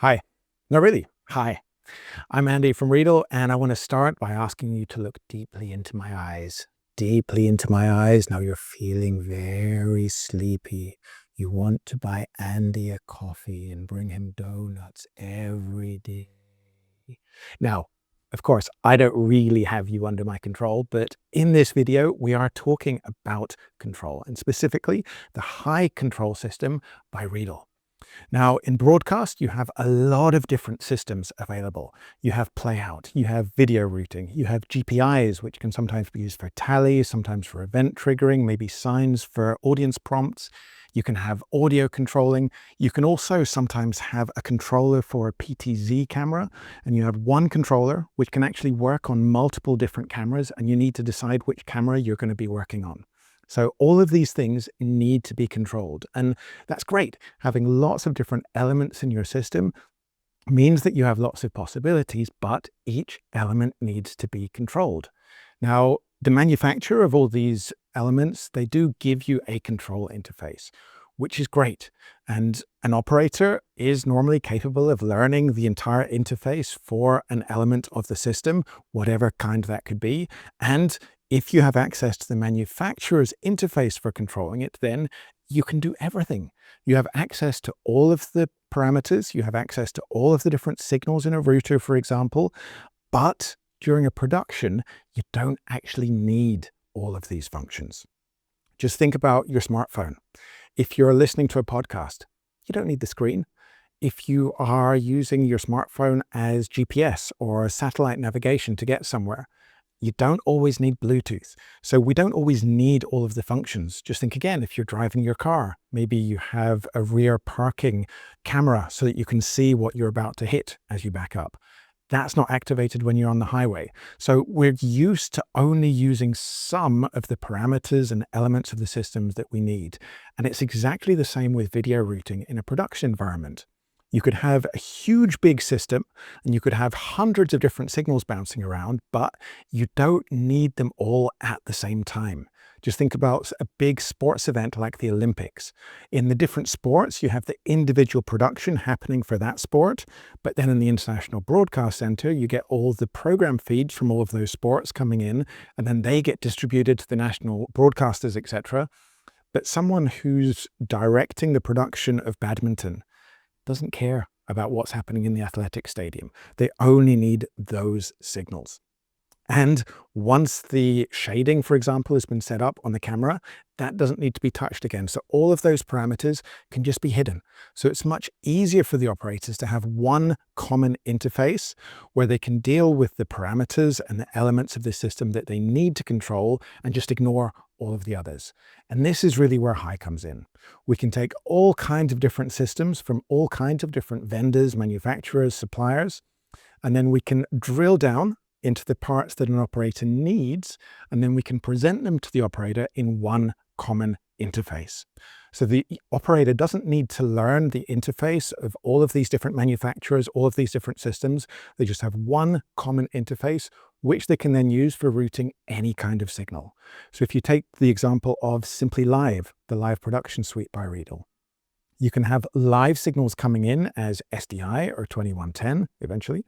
Hi. No, really. Hi. I'm Andy from Riedel, and I want to start by asking you to look deeply into my eyes. Deeply into my eyes. Now you're feeling very sleepy. You want to buy Andy a coffee and bring him donuts every day. Now, of course, I don't really have you under my control, but in this video, we are talking about control, and specifically the high control system by Riedel. Now, in broadcast, you have a lot of different systems available. You have playout, you have video routing, you have GPIs, which can sometimes be used for tally, sometimes for event triggering, maybe signs for audience prompts. You can have audio controlling. You can also sometimes have a controller for a PTZ camera, and you have one controller which can actually work on multiple different cameras, and you need to decide which camera you're going to be working on. So all of these things need to be controlled, and that's great. Having lots of different elements in your system means that you have lots of possibilities, but each element needs to be controlled. Now, the manufacturer of all these elements, they do give you a control interface, which is great. And an operator is normally capable of learning the entire interface for an element of the system, whatever kind that could be. And if you have access to the manufacturer's interface for controlling it, then you can do everything. You have access to all of the parameters. You have access to all of the different signals in a router, for example. But during a production, you don't actually need all of these functions. Just think about your smartphone. If you're listening to a podcast, you don't need the screen. If you are using your smartphone as GPS or satellite navigation to get somewhere, you don't always need Bluetooth. So we don't always need all of the functions. Just think again, if you're driving your car, maybe you have a rear parking camera so that you can see what you're about to hit as you back up. That's not activated when you're on the highway. So we're used to only using some of the parameters and elements of the systems that we need. And it's exactly the same with video routing in a production environment. You could have a huge big system and you could have hundreds of different signals bouncing around, but you don't need them all at the same time. Just think about a big sports event like the Olympics. In the different sports, you have the individual production happening for that sport, but then in the International Broadcast Center, you get all the program feeds from all of those sports coming in, and then they get distributed to the national broadcasters, etc. But someone who's directing the production of badminton doesn't care about what's happening in the athletic stadium. They only need those signals. And once the shading, for example, has been set up on the camera, that doesn't need to be touched again. So all of those parameters can just be hidden. So it's much easier for the operators to have one common interface where they can deal with the parameters and the elements of the system that they need to control and just ignore all of the others. And this is really where high comes in. We can take all kinds of different systems from all kinds of different vendors, manufacturers, suppliers, and then we can drill down into the parts that an operator needs, and then we can present them to the operator in one common interface. So the operator doesn't need to learn the interface of all of these different manufacturers, all of these different systems. They just have one common interface, which they can then use for routing any kind of signal. So if you take the example of Simply Live, the live production suite by Riedel, you can have live signals coming in as SDI or 2110 eventually.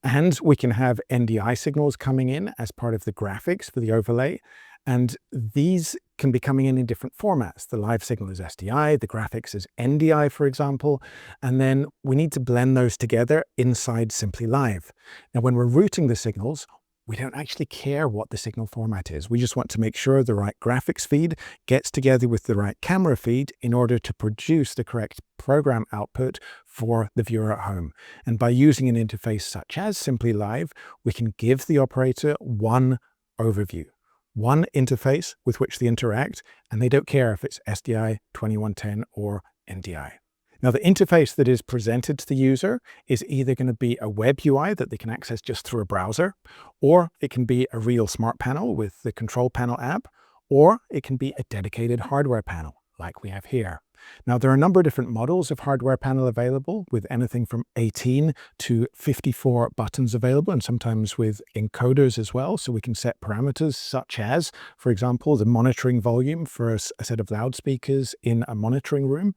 And we can have NDI signals coming in as part of the graphics for the overlay. And these can be coming in different formats. The live signal is SDI, the graphics is NDI, for example. And then we need to blend those together inside Simply Live. Now, when we're routing the signals, we don't actually care what the signal format is. We just want to make sure the right graphics feed gets together with the right camera feed in order to produce the correct program output for the viewer at home. And by using an interface such as Simply Live, we can give the operator one overview, one interface with which they interact, and they don't care if it's SDI, 2110, or NDI. Now, the interface that is presented to the user is either going to be a web UI that they can access just through a browser, or it can be a real smart panel with the control panel app, or it can be a dedicated hardware panel like we have here. Now, there are a number of different models of hardware panel available, with anything from 18 to 54 buttons available, and sometimes with encoders as well. So we can set parameters such as, for example, the monitoring volume for a set of loudspeakers in a monitoring room.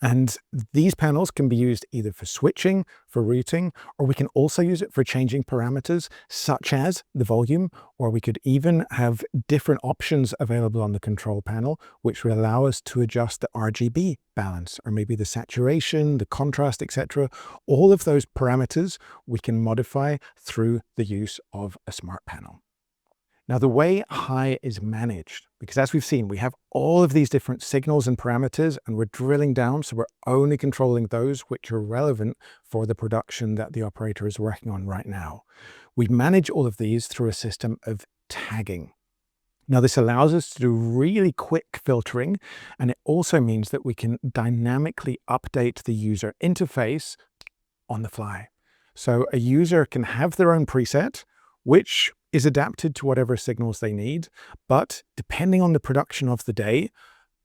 And these panels can be used either for switching, for routing, or we can also use it for changing parameters such as the volume, or we could even have different options available on the control panel, which will allow us to adjust the RGB balance, or maybe the saturation, the contrast, etc. All of those parameters we can modify through the use of a smart panel. Now, the way Hi is managed, because as we've seen, we have all of these different signals and parameters, and we're drilling down, so we're only controlling those which are relevant for the production that the operator is working on right now. We manage all of these through a system of tagging. Now, this allows us to do really quick filtering, and it also means that we can dynamically update the user interface on the fly. So a user can have their own preset, which is adapted to whatever signals they need, but depending on the production of the day,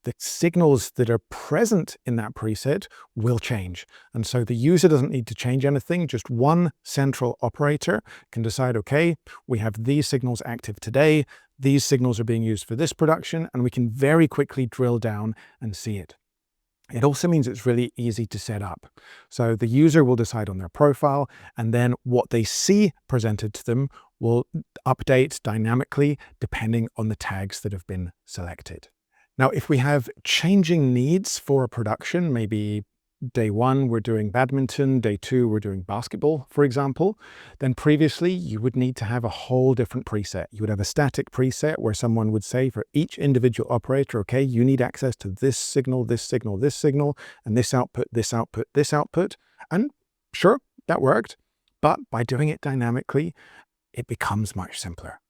the signals that are present in that preset will change. And so the user doesn't need to change anything, just one central operator can decide, okay, we have these signals active today, these signals are being used for this production, and we can very quickly drill down and see it. It also means it's really easy to set up. So the user will decide on their profile, and then what they see presented to them will update dynamically depending on the tags that have been selected. Now, if we have changing needs for a production, maybe day 1 we're doing badminton, day 2 we're doing basketball, for example, then previously you would need to have a whole different preset. You would have a static preset where someone would say for each individual operator, okay, you need access to this signal, this signal, this signal, and this output, this output, this output. And sure, that worked, but by doing it dynamically, it becomes much simpler.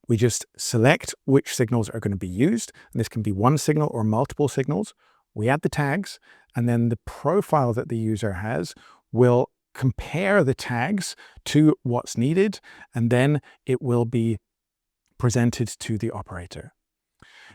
We just select which signals are going to be used, and this can be one signal or multiple signals. We add the tags, and then the profile that the user has will compare the tags to what's needed, and then it will be presented to the operator.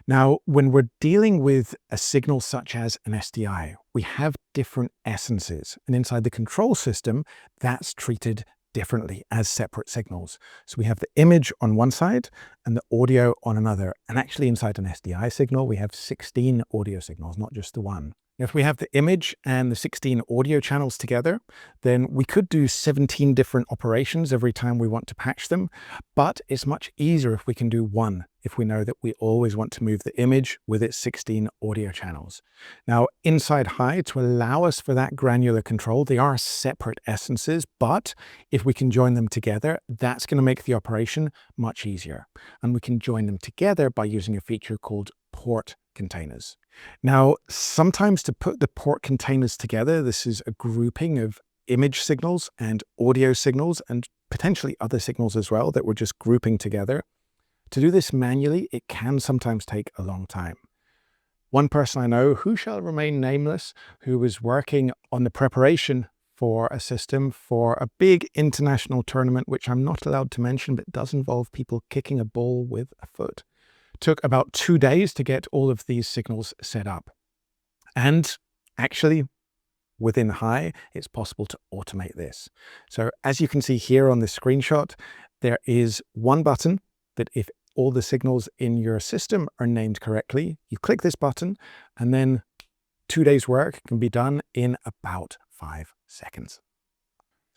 Now, when we're dealing with a signal such as an SDI, we have different essences, and inside the control system, that's treated differently as separate signals. So we have the image on one side and the audio on another. And actually inside an SDI signal, we have 16 audio signals, not just the one. If we have the image and the 16 audio channels together, then we could do 17 different operations every time we want to patch them, but it's much easier if we can do one, if we know that we always want to move the image with its 16 audio channels. Now, inside Hi, to allow us for that granular control, they are separate essences, but if we can join them together, that's going to make the operation much easier. And we can join them together by using a feature called port containers. Now, sometimes to put the port containers together, this is a grouping of image signals and audio signals and potentially other signals as well that we're just grouping together. To do this manually, it can sometimes take a long time. One person I know, who shall remain nameless, who was working on the preparation for a system for a big international tournament, which I'm not allowed to mention, but does involve people kicking a ball with a foot. Took about 2 days to get all of these signals set up. And actually, within Hi, it's possible to automate this. So as you can see here on this screenshot, there is one button that if all the signals in your system are named correctly, you click this button, and then 2 days' work can be done in about 5 seconds.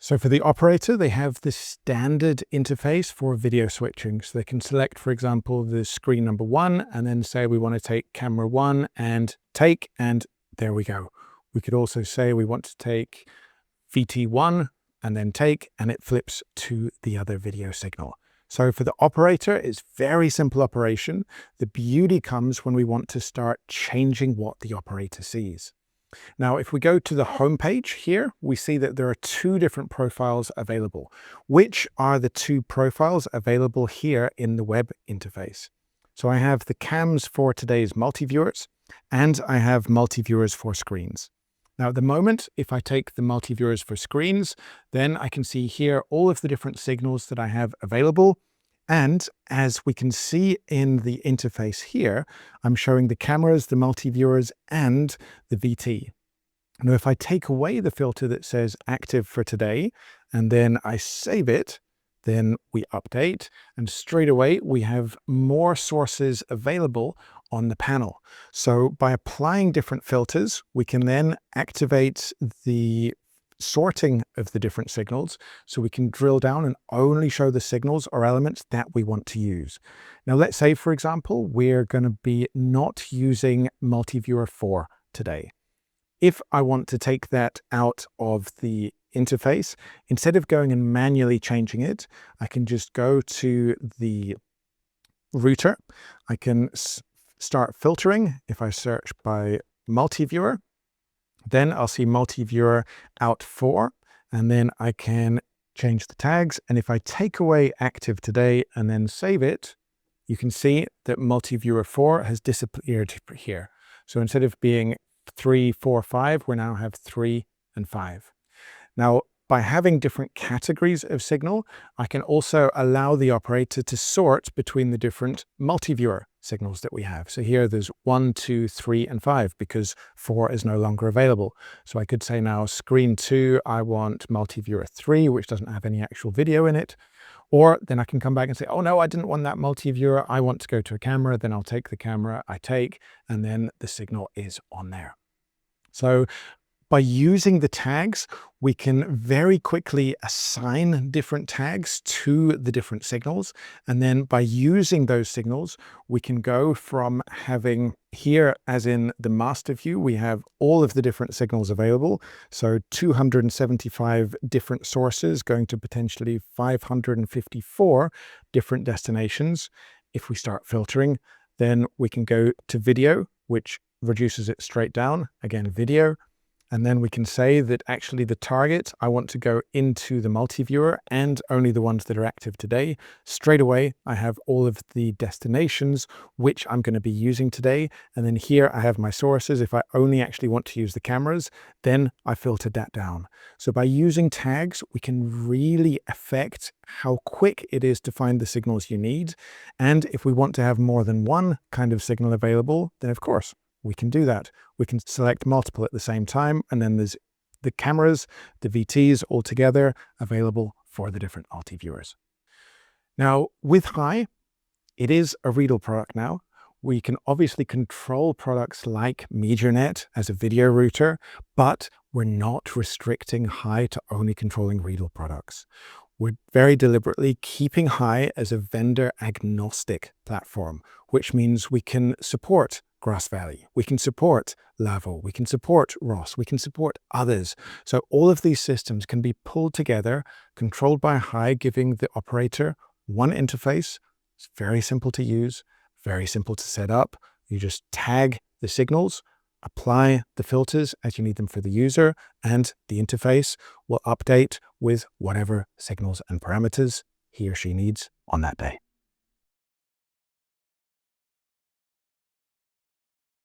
So for the operator, they have the standard interface for video switching. So they can select, for example, the screen number 1, and then say we want to take camera 1 and take, and there we go. We could also say we want to take VT1 and then take, and it flips to the other video signal. So for the operator, it's very simple operation. The beauty comes when we want to start changing what the operator sees. Now, if we go to the home page here, we see that there are 2 different profiles available. Which are the 2 profiles available here in the web interface? So I have the cams for today's multi-viewers, and I have multi-viewers for screens. Now, at the moment, if I take the multi-viewers for screens, then I can see here all of the different signals that I have available. And as we can see in the interface here, I'm showing the cameras, the multi-viewers, and the VT. Now, if I take away the filter that says active for today, and then I save it, then we update, and straight away we have more sources available on the panel. So by applying different filters, we can then activate the sorting of the different signals, so we can drill down and only show the signals or elements that we want to use. Now, let's say, for example, we're going to be not using Multiviewer 4 today. If I want to take that out of the interface, instead of going and manually changing it, I can just go to the router. I can start filtering. If I search by Multiviewer, then I'll see Multiviewer out 4, and then I can change the tags. And if I take away active today and then save it, you can see that Multiviewer 4 has disappeared here. So instead of being 3, 4, 5, we now have 3 and 5. Now, by having different categories of signal, I can also allow the operator to sort between the different multiviewer signals that we have. So here there's 1, 2, 3, and 5 because 4 is no longer available. So I could say now screen 2, I want multiviewer 3, which doesn't have any actual video in it. Or then I can come back and say, oh no, I didn't want that multiviewer. I want to go to a camera. Then I'll take the camera, I take, and then the signal is on there. So by using the tags, we can very quickly assign different tags to the different signals. And then by using those signals, we can go from having here, as in the master view, we have all of the different signals available. So 275 different sources going to potentially 554 different destinations. If we start filtering, then we can go to video, which reduces it straight down. Again, video. And then we can say that actually the target, I want to go into the multiviewer and only the ones that are active today. Straight away, I have all of the destinations which I'm going to be using today. And then here I have my sources. If I only actually want to use the cameras, then I filtered that down. So by using tags, we can really affect how quick it is to find the signals you need. And if we want to have more than one kind of signal available, then of course, we can do that. We can select multiple at the same time, and then there's the cameras, the VTs all together available for the different multi-viewers. Now, with Hi, it is a Riedel product now. We can obviously control products like MediaNet as a video router, but we're not restricting Hi to only controlling Riedel products. We're very deliberately keeping Hi as a vendor agnostic platform, which means we can support Grass Valley, we can support Lavo, we can support Ross, we can support others. So all of these systems can be pulled together, controlled by Hi, giving the operator one interface. It's very simple to use, very simple to set up. You just tag the signals, apply the filters as you need them for the user, and the interface will update with whatever signals and parameters he or she needs on that day.